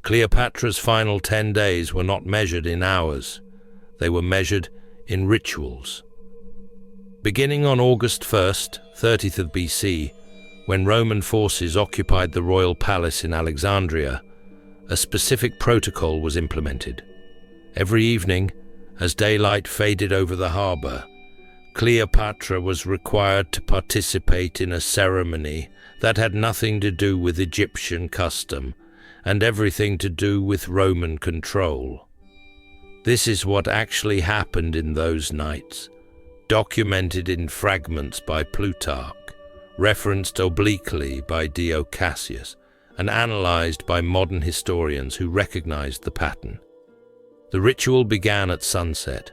Cleopatra's final 10 days were not measured in hours. They were measured in rituals. Beginning on August 1st, 30th of BC, when Roman forces occupied the royal palace in Alexandria, a specific protocol was implemented. Every evening, as daylight faded over the harbor, Cleopatra was required to participate in a ceremony that had nothing to do with Egyptian custom and everything to do with Roman control. This is what actually happened in those nights, documented in fragments by Plutarch, referenced obliquely by Dio Cassius, and analyzed by modern historians who recognized the pattern. The ritual began at sunset.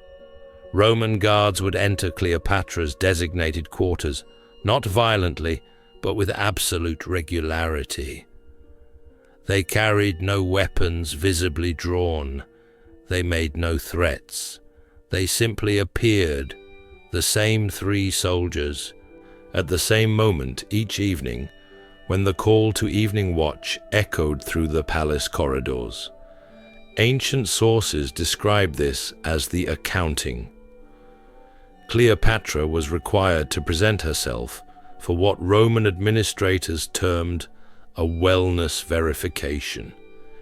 Roman guards would enter Cleopatra's designated quarters, not violently, but with absolute regularity. They carried no weapons visibly drawn. They made no threats. They simply appeared, the same 3 soldiers, at the same moment each evening when the call to evening watch echoed through the palace corridors. Ancient sources describe this as the accounting. Cleopatra was required to present herself for what Roman administrators termed a wellness verification.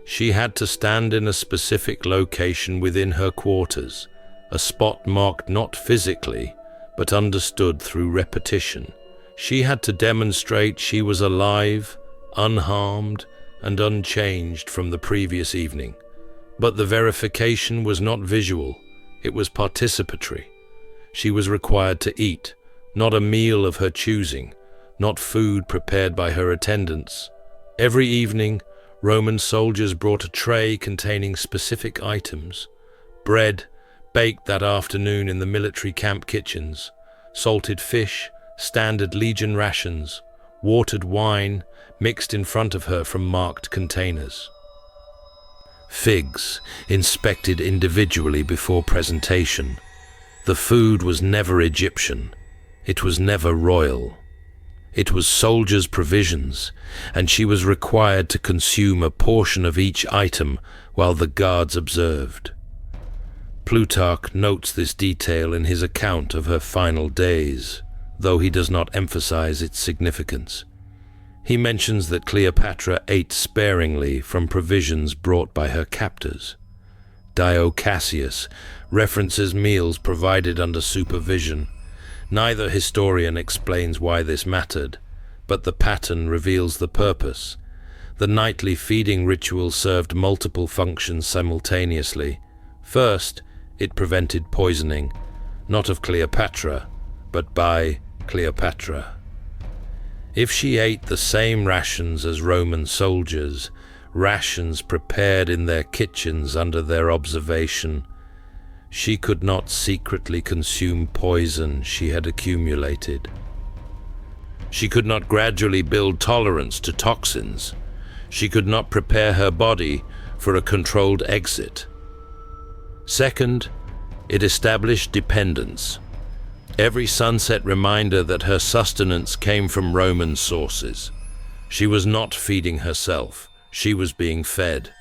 She had to stand in a specific location within her quarters, a spot marked not physically, but understood through repetition. She had to demonstrate she was alive, unharmed, and unchanged from the previous evening. But the verification was not visual, it was participatory. She was required to eat, not a meal of her choosing, not food prepared by her attendants. Every evening, Roman soldiers brought a tray containing specific items: bread, baked that afternoon in the military camp kitchens, salted fish, standard legion rations, watered wine mixed in front of her from marked containers. Figs, inspected individually before presentation. The food was never Egyptian. It was never royal. It was soldiers' provisions, and she was required to consume a portion of each item while the guards observed. Plutarch notes this detail in his account of her final days, though he does not emphasize its significance. He mentions that Cleopatra ate sparingly from provisions brought by her captors. Dio Cassius references meals provided under supervision. Neither historian explains why this mattered, but the pattern reveals the purpose. The nightly feeding ritual served multiple functions simultaneously. First, it prevented poisoning, not of Cleopatra, but by Cleopatra. If she ate the same rations as Roman soldiers, rations prepared in their kitchens under their observation, she could not secretly consume poison she had accumulated. She could not gradually build tolerance to toxins. She could not prepare her body for a controlled exit. Second, it established dependence. Every sunset reminder that her sustenance came from Roman sources. She was not feeding herself. She was being fed.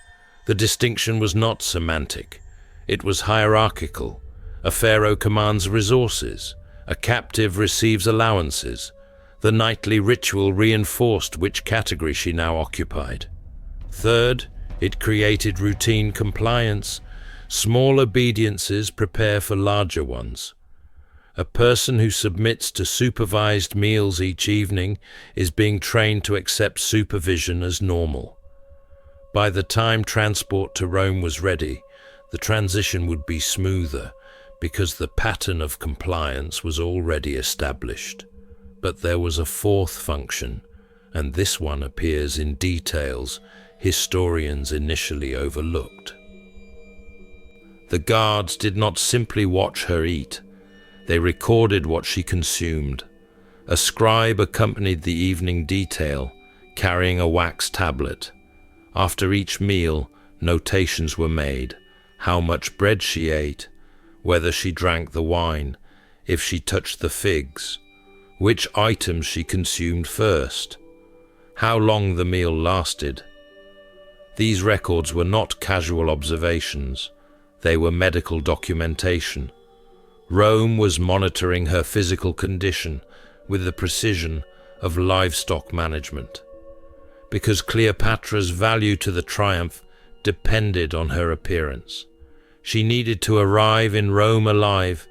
The distinction was not semantic. It was hierarchical. A pharaoh commands resources. A captive receives allowances. The nightly ritual reinforced which category she now occupied. Third, it created routine compliance. Small obediences prepare for larger ones. A person who submits to supervised meals each evening is being trained to accept supervision as normal. By the time transport to Rome was ready, the transition would be smoother because the pattern of compliance was already established. But there was a fourth function, and this one appears in details historians initially overlooked. The guards did not simply watch her eat. They recorded what she consumed. A scribe accompanied the evening detail, carrying a wax tablet. After each meal, notations were made: how much bread she ate, whether she drank the wine, if she touched the figs, which items she consumed first, how long the meal lasted. These records were not casual observations, they were medical documentation. Rome was monitoring her physical condition with the precision of livestock management. Because Cleopatra's value to the triumph depended on her appearance. She needed to arrive in Rome alive,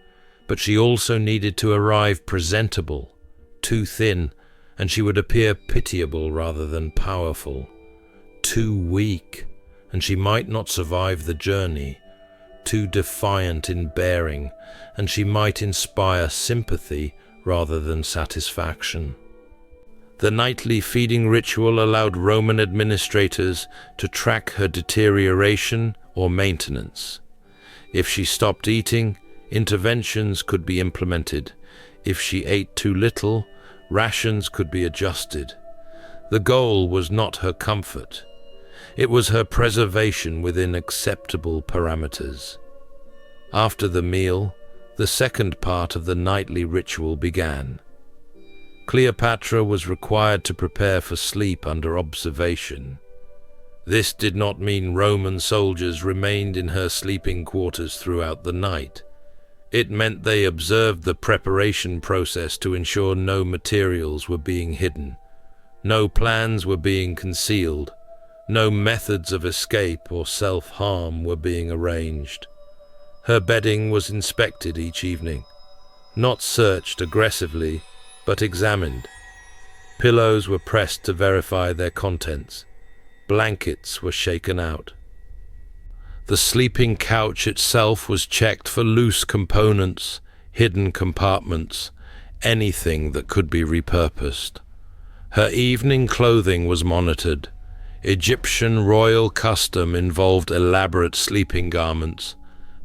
but she also needed to arrive presentable. Too thin, and she would appear pitiable rather than powerful. Too weak, and she might not survive the journey. Too defiant in bearing, and she might inspire sympathy rather than satisfaction. The nightly feeding ritual allowed Roman administrators to track her deterioration or maintenance. If she stopped eating, interventions could be implemented. If she ate too little, rations could be adjusted. The goal was not her comfort. It was her preservation within acceptable parameters. After the meal, the second part of the nightly ritual began. Cleopatra was required to prepare for sleep under observation. This did not mean Roman soldiers remained in her sleeping quarters throughout the night. It meant they observed the preparation process to ensure no materials were being hidden, no plans were being concealed, no methods of escape or self-harm were being arranged. Her bedding was inspected each evening, not searched aggressively, but examined. Pillows were pressed to verify their contents. Blankets were shaken out. The sleeping couch itself was checked for loose components, hidden compartments, anything that could be repurposed. Her evening clothing was monitored. Egyptian royal custom involved elaborate sleeping garments,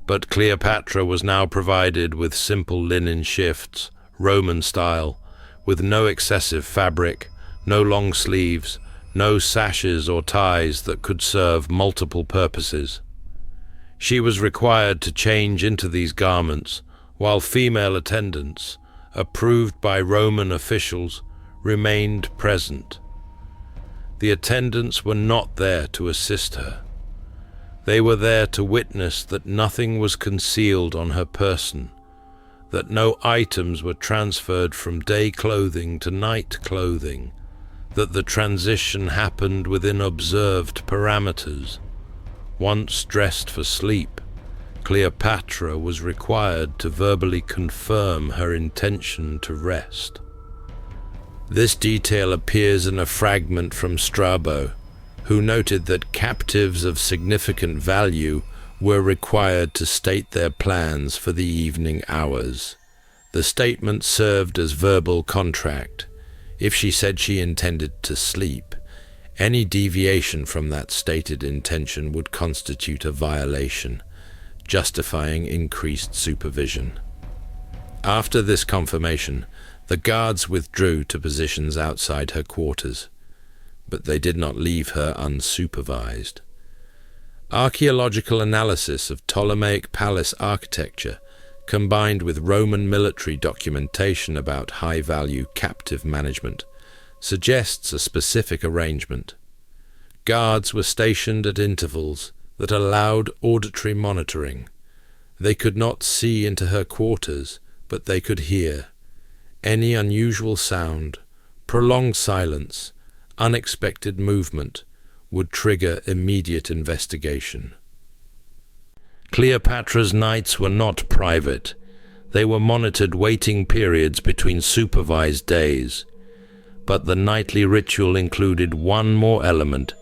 but Cleopatra was now provided with simple linen shifts, Roman style, with no excessive fabric, no long sleeves, no sashes or ties that could serve multiple purposes. She was required to change into these garments, while female attendants, approved by Roman officials, remained present. The attendants were not there to assist her. They were there to witness that nothing was concealed on her person, that no items were transferred from day clothing to night clothing, that the transition happened within observed parameters. Once dressed for sleep, Cleopatra was required to verbally confirm her intention to rest. This detail appears in a fragment from Strabo, who noted that captives of significant value were required to state their plans for the evening hours. The statement served as verbal contract. If she said she intended to sleep, any deviation from that stated intention would constitute a violation, justifying increased supervision. After this confirmation, the guards withdrew to positions outside her quarters, but they did not leave her unsupervised. Archaeological analysis of Ptolemaic palace architecture, combined with Roman military documentation about high-value captive management, suggests a specific arrangement. Guards were stationed at intervals that allowed auditory monitoring. They could not see into her quarters, but they could hear. Any unusual sound, prolonged silence, unexpected movement would trigger immediate investigation. Cleopatra's nights were not private. They were monitored waiting periods between supervised days. But the nightly ritual included one more element,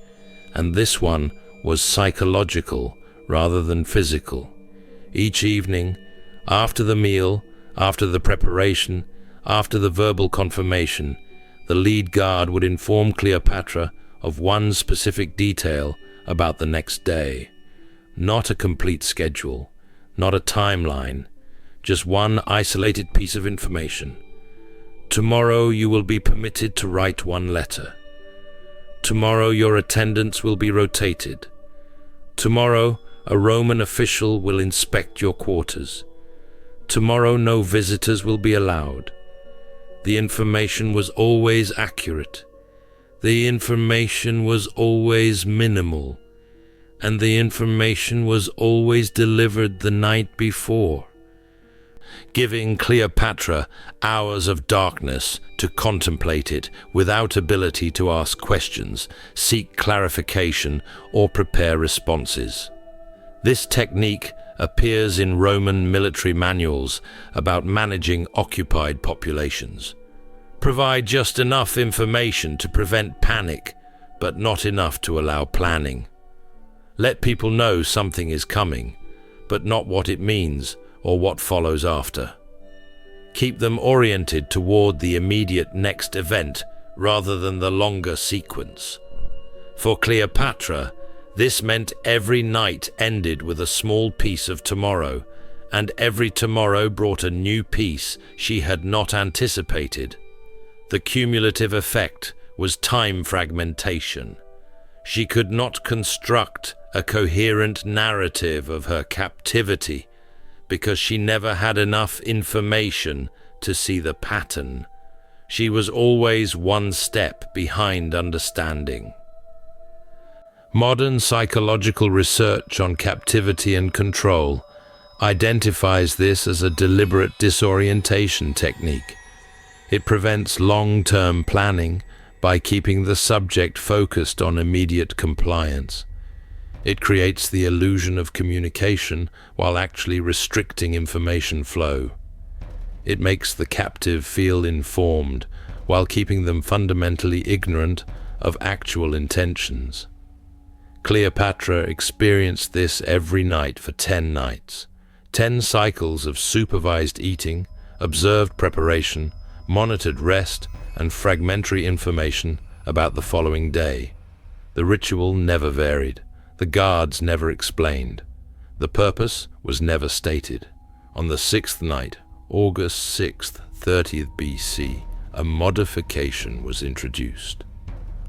and this one was psychological rather than physical. Each evening, after the meal, after the preparation, after the verbal confirmation, the lead guard would inform Cleopatra of one specific detail about the next day. Not a complete schedule, not a timeline, just one isolated piece of information. Tomorrow you will be permitted to write one letter. Tomorrow your attendants will be rotated. Tomorrow a Roman official will inspect your quarters. Tomorrow no visitors will be allowed. The information was always accurate. The information was always minimal. and the information was always delivered the night before, giving Cleopatra hours of darkness to contemplate it without ability to ask questions, seek clarification, or prepare responses. This technique appears in Roman military manuals about managing occupied populations. Provide just enough information to prevent panic, but not enough to allow planning. Let people know something is coming, but not what it means or what follows after. Keep them oriented toward the immediate next event rather than the longer sequence. For Cleopatra, this meant every night ended with a small piece of tomorrow, and every tomorrow brought a new piece she had not anticipated. The cumulative effect was time fragmentation. She could not construct a coherent narrative of her captivity because she never had enough information to see the pattern. She was always one step behind understanding. Modern psychological research on captivity and control identifies this as a deliberate disorientation technique. It prevents long-term planning by keeping the subject focused on immediate compliance. It creates the illusion of communication while actually restricting information flow. It makes the captive feel informed while keeping them fundamentally ignorant of actual intentions. Cleopatra experienced this every night for 10 nights, 10 cycles of supervised eating, observed preparation, monitored rest, and fragmentary information about the following day. The ritual never varied. The guards never explained. The purpose was never stated. On the 6th night, August 6th, 30th BC, a modification was introduced.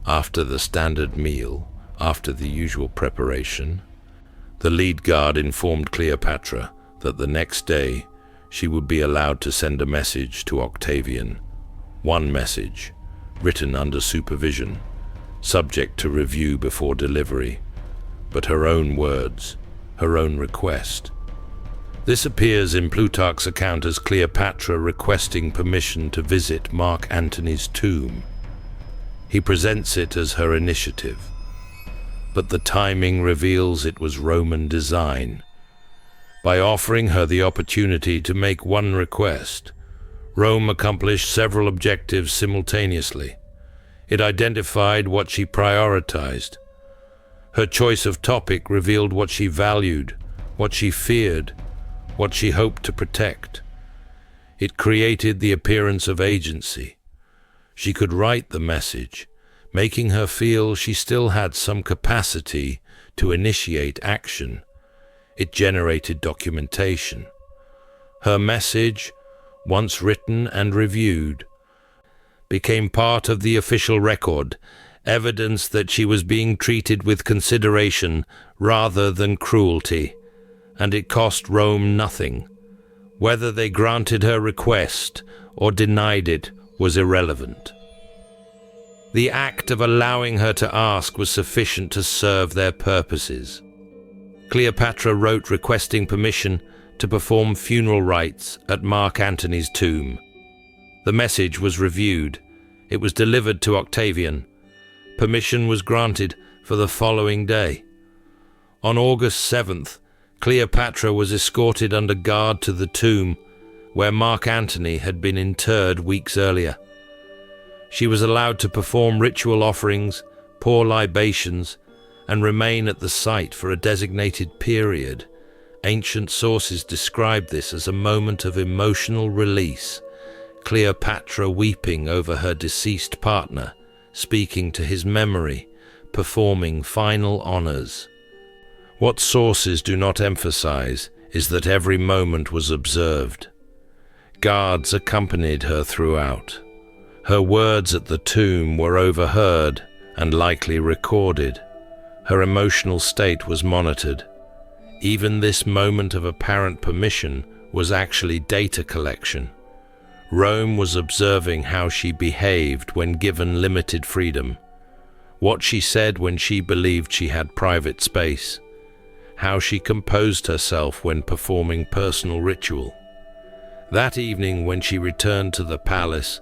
After the standard meal, after the usual preparation, the lead guard informed Cleopatra that the next day she would be allowed to send a message to Octavian. One message, written under supervision, subject to review before delivery, but her own words, her own request. This appears in Plutarch's account as Cleopatra requesting permission to visit Mark Antony's tomb. He presents it as her initiative, but the timing reveals it was Roman design. By offering her the opportunity to make one request, Rome accomplished several objectives simultaneously. It identified what she prioritized. Her choice of topic revealed what she valued, what she feared, what she hoped to protect. It created the appearance of agency. She could write the message, making her feel she still had some capacity to initiate action. It generated documentation. Her message, once written and reviewed, became part of the official record, evidence that she was being treated with consideration rather than cruelty, and it cost Rome nothing. Whether they granted her request or denied it was irrelevant. The act of allowing her to ask was sufficient to serve their purposes. Cleopatra wrote requesting permission to perform funeral rites at Mark Antony's tomb. The message was reviewed. It was delivered to Octavian. Permission was granted for the following day. On August 7th, Cleopatra was escorted under guard to the tomb where Mark Antony had been interred weeks earlier. She was allowed to perform ritual offerings, pour libations, and remain at the site for a designated period. Ancient sources describe this as a moment of emotional release, Cleopatra weeping over her deceased partner, speaking to his memory, performing final honors. What sources do not emphasize is that every moment was observed. Guards accompanied her throughout. Her words at the tomb were overheard and likely recorded. Her emotional state was monitored. Even this moment of apparent permission was actually data collection. Rome was observing how she behaved when given limited freedom. what she said when she believed she had private space, how she composed herself when performing personal ritual. That evening, when she returned to the palace,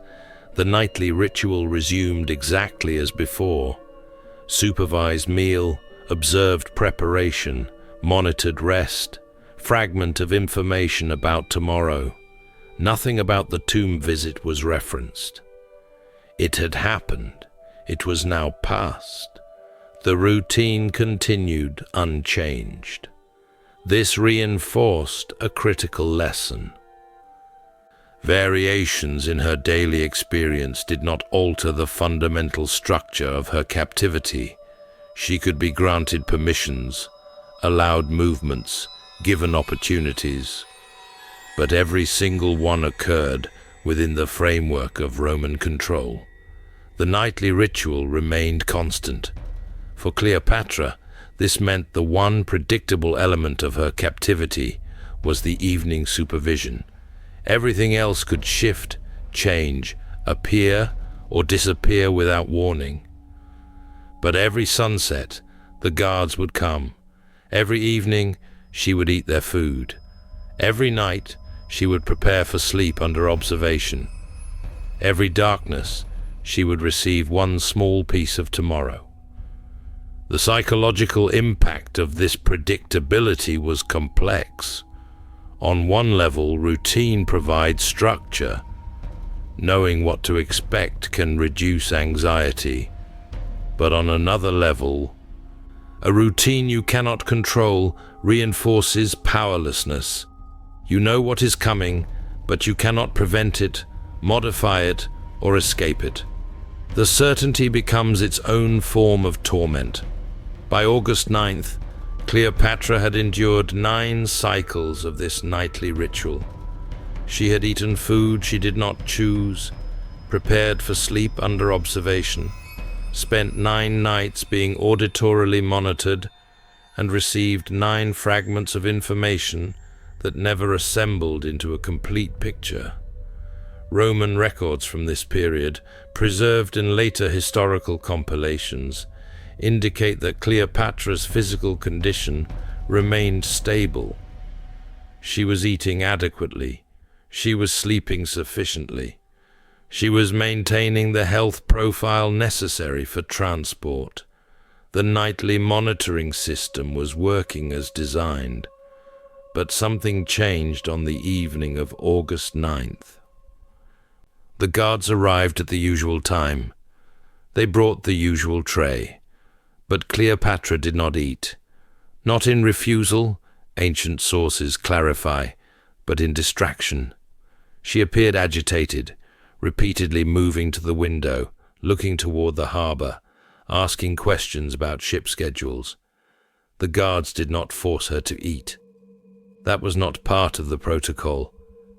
the nightly ritual resumed exactly as before. Supervised meal, observed preparation, monitored rest, fragment of information about tomorrow. Nothing about the tomb visit was referenced. It had happened. It was now past. The routine continued unchanged. This reinforced a critical lesson. Variations in her daily experience did not alter the fundamental structure of her captivity. She could be granted permissions, allowed movements, given opportunities, but every single one occurred within the framework of Roman control. The nightly ritual remained constant. For Cleopatra, this meant the one predictable element of her captivity was the evening supervision. Everything else could shift, change, appear, or disappear without warning. But every sunset, the guards would come. Every evening, she would eat their food. Every night, she would prepare for sleep under observation. Every darkness, she would receive one small piece of tomorrow. The psychological impact of this predictability was complex. On one level, routine provides structure. Knowing what to expect can reduce anxiety. But on another level, a routine you cannot control reinforces powerlessness. You know what is coming, but you cannot prevent it, modify it, or escape it. The certainty becomes its own form of torment. By August 9th, Cleopatra had endured 9 cycles of this nightly ritual. She had eaten food she did not choose, prepared for sleep under observation, spent 9 nights being auditorily monitored, and received 9 fragments of information that never assembled into a complete picture. Roman records from this period, preserved in later historical compilations, indicate that Cleopatra's physical condition remained stable. She was eating adequately. She was sleeping sufficiently. She was maintaining the health profile necessary for transport. The nightly monitoring system was working as designed. But something changed on the evening of August 9th. The guards arrived at the usual time. They brought the usual tray. But Cleopatra did not eat. Not in refusal, ancient sources clarify, but in distraction. She appeared agitated, repeatedly moving to the window, looking toward the harbor, asking questions about ship schedules. The guards did not force her to eat. That was not part of the protocol.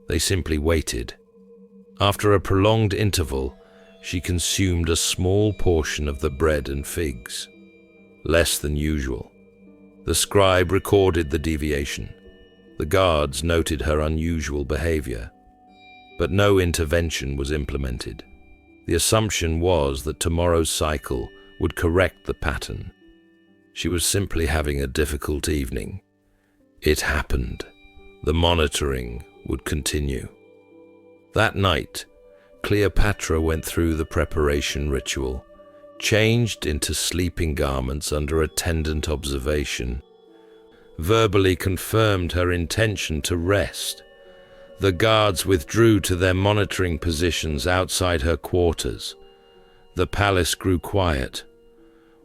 They simply waited. After a prolonged interval, she consumed a small portion of the bread and figs. Less than usual. The scribe recorded the deviation. The guards noted her unusual behavior. But no intervention was implemented. The assumption was that tomorrow's cycle would correct the pattern. She was simply having a difficult evening. It happened. The monitoring would continue. That night, Cleopatra went through the preparation ritual, changed into sleeping garments under attendant observation, verbally confirmed her intention to rest. The guards withdrew to their monitoring positions outside her quarters. The palace grew quiet.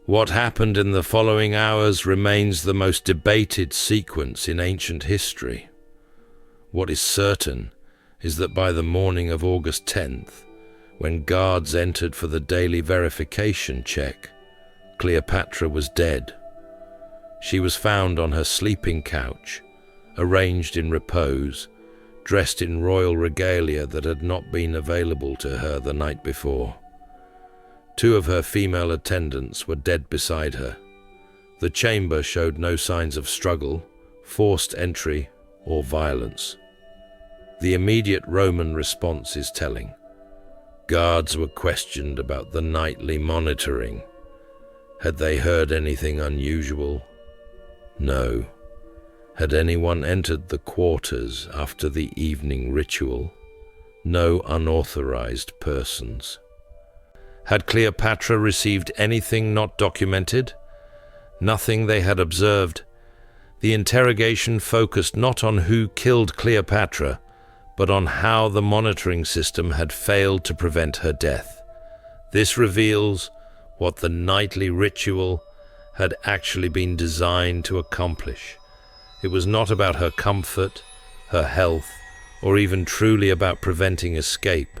What happened in the following hours remains the most debated sequence in ancient history. What is certain is that by the morning of August 10th, when guards entered for the daily verification check, Cleopatra was dead. She was found on her sleeping couch, arranged in repose, dressed in royal regalia that had not been available to her the night before. 2 of her female attendants were dead beside her. The chamber showed no signs of struggle, forced entry, or violence. The immediate Roman response is telling. Guards were questioned about the nightly monitoring. Had they heard anything unusual? No. Had anyone entered the quarters after the evening ritual? No unauthorized persons. Had Cleopatra received anything not documented? Nothing they had observed. The interrogation focused not on who killed Cleopatra, but on how the monitoring system had failed to prevent her death. This reveals what the nightly ritual had actually been designed to accomplish. It was not about her comfort, her health, or even truly about preventing escape.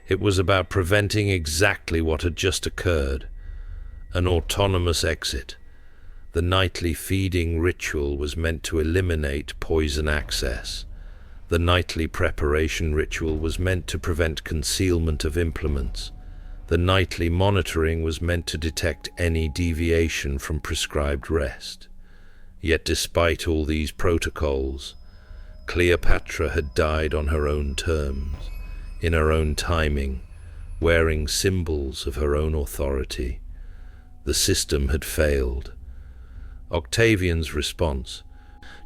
It was about preventing exactly what had just occurred, an autonomous exit. The nightly feeding ritual was meant to eliminate poison access. The nightly preparation ritual was meant to prevent concealment of implements. The nightly monitoring was meant to detect any deviation from prescribed rest. Yet despite all these protocols, Cleopatra had died on her own terms, in her own timing, wearing symbols of her own authority. The system had failed. Octavian's response,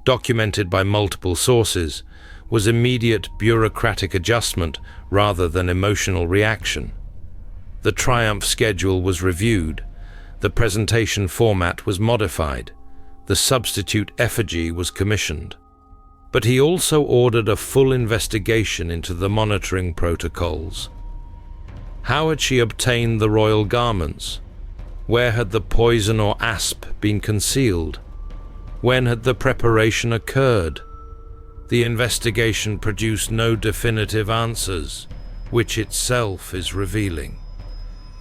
documented by multiple sources, was immediate bureaucratic adjustment rather than emotional reaction. The triumph schedule was reviewed, the presentation format was modified, the substitute effigy was commissioned. But he also ordered a full investigation into the monitoring protocols. How had she obtained the royal garments? Where had the poison or asp been concealed? When had the preparation occurred? The investigation produced no definitive answers, which itself is revealing.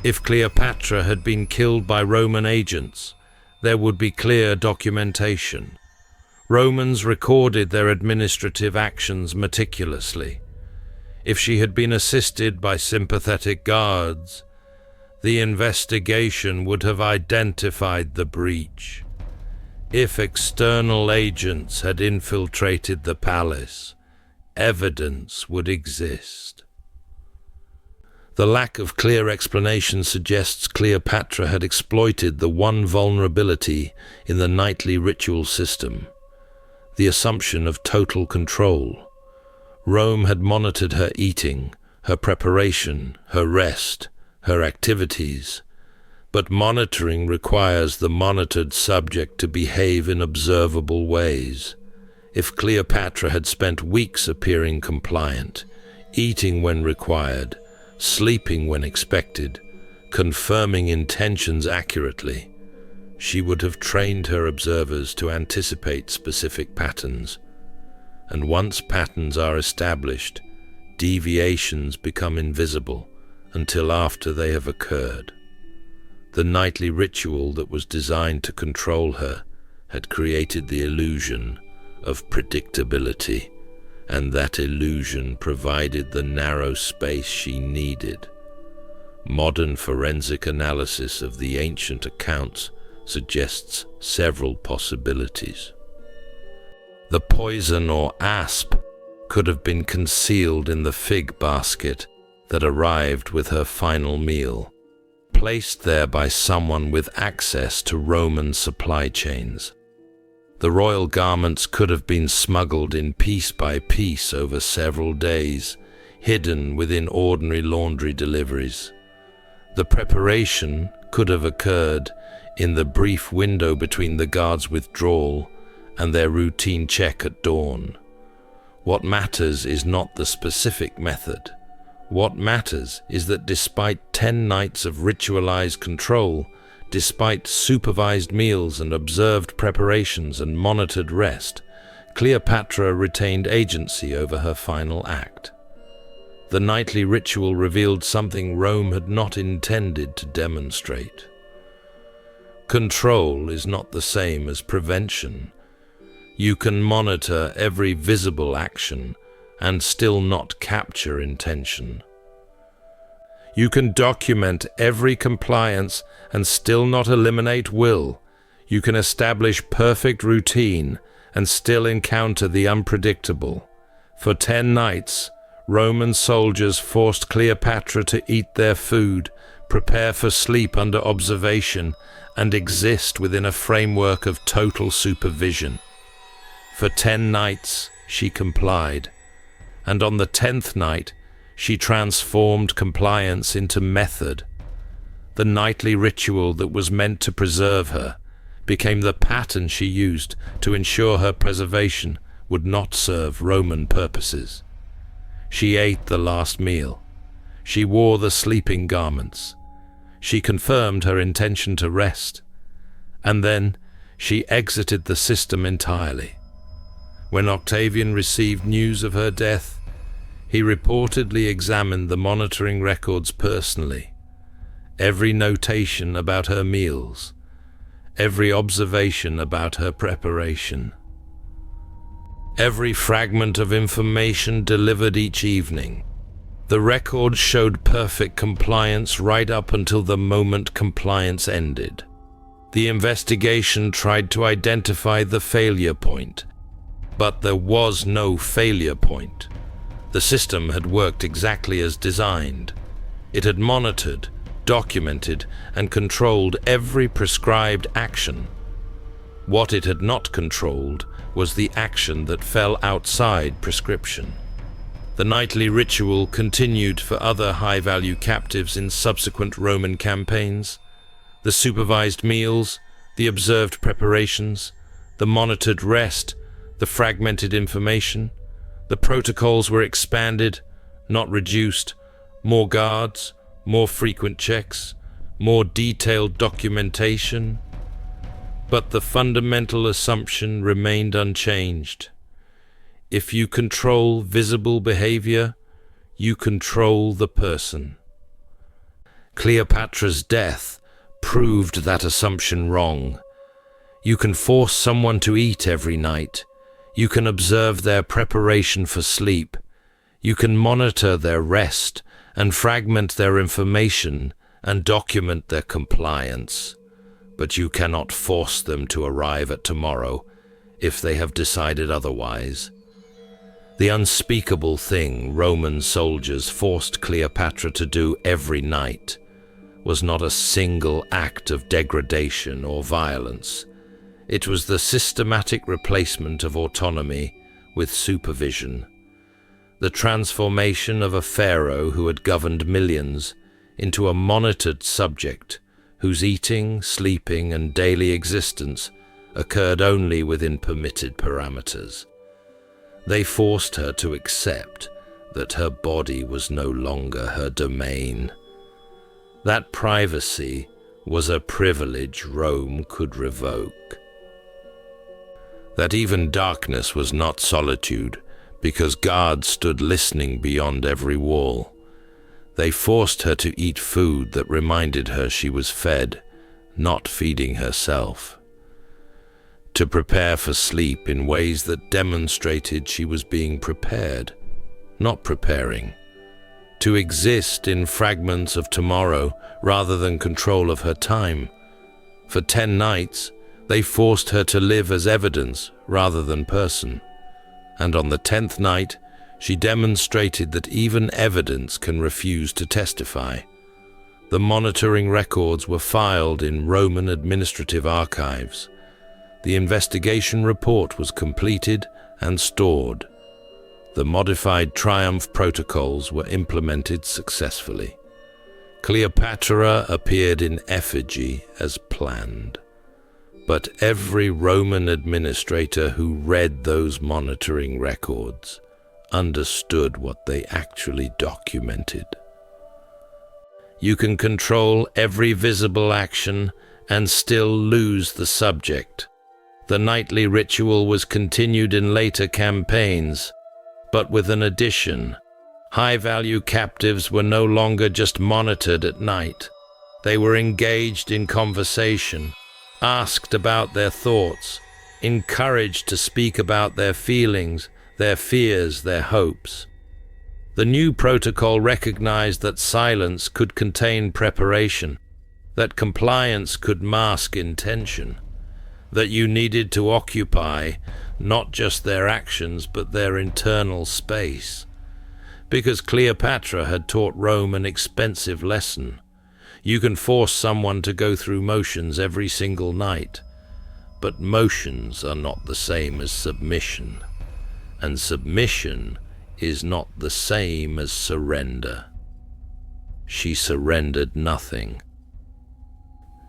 If Cleopatra had been killed by Roman agents, there would be clear documentation. Romans recorded their administrative actions meticulously. If she had been assisted by sympathetic guards, the investigation would have identified the breach. If external agents had infiltrated the palace, evidence would exist. The lack of clear explanation suggests Cleopatra had exploited the one vulnerability in the nightly ritual system, the assumption of total control. Rome had monitored her eating, her preparation, her rest, her activities, but monitoring requires the monitored subject to behave in observable ways. If Cleopatra had spent weeks appearing compliant, eating when required, sleeping when expected, confirming intentions accurately, she would have trained her observers to anticipate specific patterns. And once patterns are established, deviations become invisible until after they have occurred. The nightly ritual that was designed to control her had created the illusion of predictability, and that illusion provided the narrow space she needed. Modern forensic analysis of the ancient accounts suggests several possibilities. The poison or asp could have been concealed in the fig basket that arrived with her final meal, placed there by someone with access to Roman supply chains. The royal garments could have been smuggled in piece by piece over several days, hidden within ordinary laundry deliveries. The preparation could have occurred in the brief window between the guards' withdrawal and their routine check at dawn. What matters is not the specific method. What matters is that despite 10 nights of ritualized control, despite supervised meals and observed preparations and monitored rest, Cleopatra retained agency over her final act. The nightly ritual revealed something Rome had not intended to demonstrate. Control is not the same as prevention. You can monitor every visible action and still not capture intention. You can document every compliance and still not eliminate will. You can establish perfect routine and still encounter the unpredictable. For 10 nights, Roman soldiers forced Cleopatra to eat their food, prepare for sleep under observation, and exist within a framework of total supervision. For 10 nights she complied, and on the 10th night she transformed compliance into method. The nightly ritual that was meant to preserve her became the pattern she used to ensure her preservation would not serve Roman purposes. She ate the last meal. She wore the sleeping garments. She confirmed her intention to rest. And then she exited the system entirely. When Octavian received news of her death, he reportedly examined the monitoring records personally. Every notation about her meals, every observation about her preparation, every fragment of information delivered each evening. The record showed perfect compliance right up until the moment compliance ended. The investigation tried to identify the failure point, but there was no failure point. The system had worked exactly as designed. It had monitored, documented, and controlled every prescribed action. What it had not controlled was the action that fell outside prescription. The nightly ritual continued for other high-value captives in subsequent Roman campaigns. The supervised meals, the observed preparations, the monitored rest, the fragmented information. The protocols were expanded, not reduced. More guards, more frequent checks, more detailed documentation. But the fundamental assumption remained unchanged. If you control visible behavior, you control the person. Cleopatra's death proved that assumption wrong. You can force someone to eat every night. You can observe their preparation for sleep. You can monitor their rest and fragment their information and document their compliance. But you cannot force them to arrive at tomorrow if they have decided otherwise. The unspeakable thing Roman soldiers forced Cleopatra to do every night was not a single act of degradation or violence. It was the systematic replacement of autonomy with supervision. The transformation of a pharaoh who had governed millions into a monitored subject whose eating, sleeping, and daily existence occurred only within permitted parameters. They forced her to accept that her body was no longer her domain. That privacy was a privilege Rome could revoke. That even darkness was not solitude, because guards stood listening beyond every wall. They forced her to eat food that reminded her she was fed, not feeding herself. To prepare for sleep in ways that demonstrated she was being prepared, not preparing. To exist in fragments of tomorrow rather than control of her time. For 10 nights, they forced her to live as evidence rather than person. And on the 10th night, she demonstrated that even evidence can refuse to testify. The monitoring records were filed in Roman administrative archives. The investigation report was completed and stored. The modified triumph protocols were implemented successfully. Cleopatra appeared in effigy as planned. But every Roman administrator who read those monitoring records understood what they actually documented. You can control every visible action and still lose the subject. The nightly ritual was continued in later campaigns, but with an addition. High-value captives were no longer just monitored at night. They were engaged in conversation, asked about their thoughts, encouraged to speak about their feelings, their fears, their hopes. The new protocol recognized that silence could contain preparation, that compliance could mask intention, that you needed to occupy not just their actions but their internal space. Because Cleopatra had taught Rome an expensive lesson. You can force someone to go through motions every single night, but motions are not the same as submission, and submission is not the same as surrender. She surrendered nothing.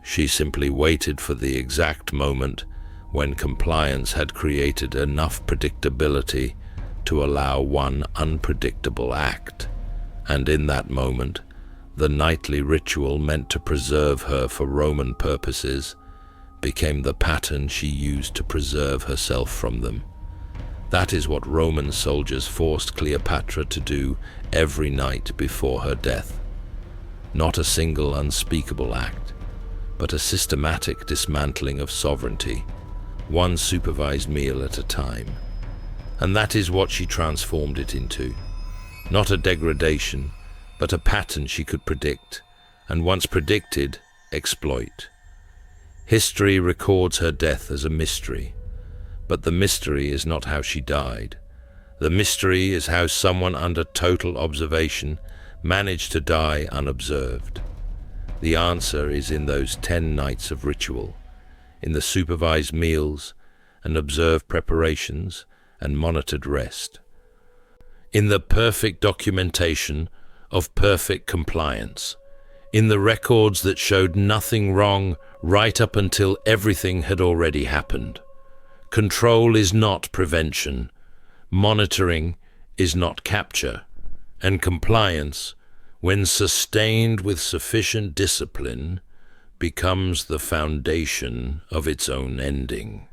She simply waited for the exact moment when compliance had created enough predictability to allow one unpredictable act, and in that moment, the nightly ritual meant to preserve her for Roman purposes became the pattern she used to preserve herself from them. That is what Roman soldiers forced Cleopatra to do every night before her death. Not a single unspeakable act, but a systematic dismantling of sovereignty, one supervised meal at a time. And that is what she transformed it into. Not a degradation, but a pattern she could predict, and once predicted, exploit. History records her death as a mystery, but the mystery is not how she died. The mystery is how someone under total observation managed to die unobserved. The answer is in those 10 nights of ritual, in the supervised meals and observed preparations and monitored rest, in the perfect documentation of perfect compliance, in the records that showed nothing wrong right up until everything had already happened. Control is not prevention, monitoring is not capture, and compliance, when sustained with sufficient discipline, becomes the foundation of its own ending.